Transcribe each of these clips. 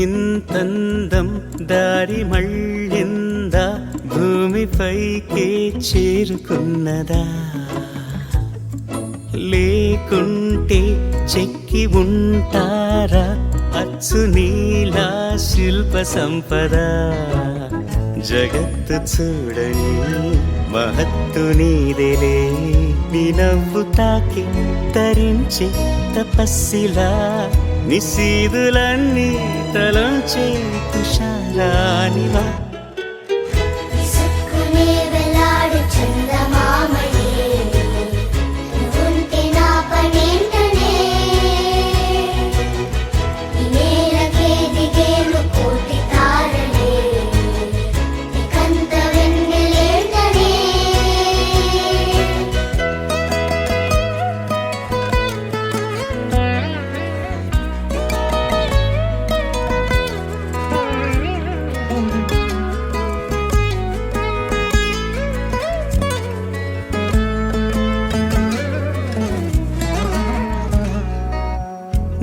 ఇంతందం దారి మళ్ళిందా భూమిపైకే చేరుకున్నదా లేకుంటే చెక్కి ఉంటారా అచ్చు నీలా శిల్ప సంపద జగత్తు చూడని మహత్తు నీదేలే నీ నవ్వు తాకి తరించే తపస్సిలా నిశీదులన్నీ తలంచే తుషారానివా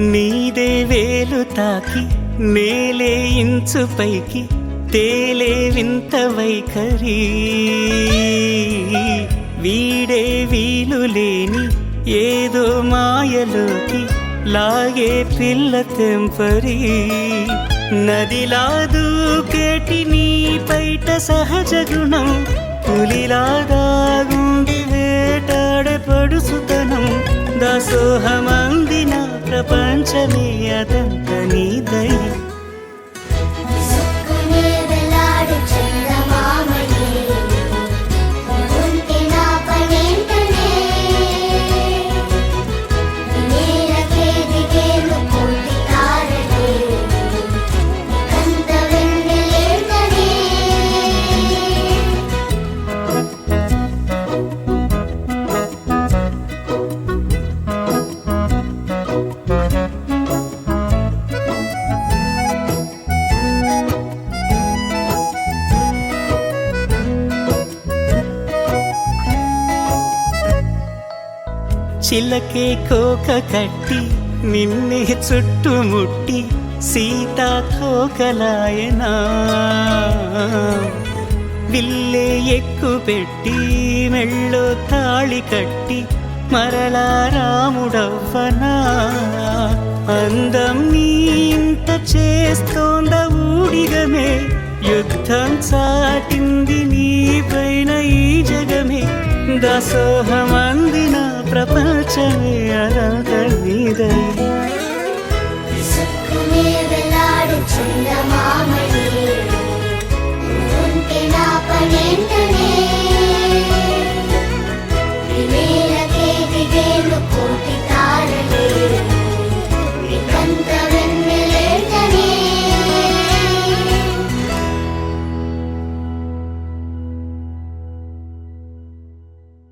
నీదే వేలు తాకి నేలే ఇంచు పైకి తేలే వింత వైఖరి వీడే వీలు లేని ఏదో మాయలోకి లాగే పిల్ల తెంపరి నదిలా దూకేటి నీ పైట సహజ గుణం పులిలాగా గుండి వేటాడే పడుసుతనం దాసోహమందిన ప్రపంచమే అదంత నీదై చిలకే కోక కట్టి నిన్నే చుట్టుముట్టి సీతాకోకలాయనా విల్లే ఎక్కు పెట్టి మెళ్ళో తాళి కట్టి మరలా రాముడవ్వనా అందం నీ ఇంత చేస్తోంద ఊడిగమే యుద్ధం చాటింది నీ పైన ఈ జగమే దాసోహమందిన ప్రపంచమే అదంత నీదై చందమామయే ఉంటే నా పనేంట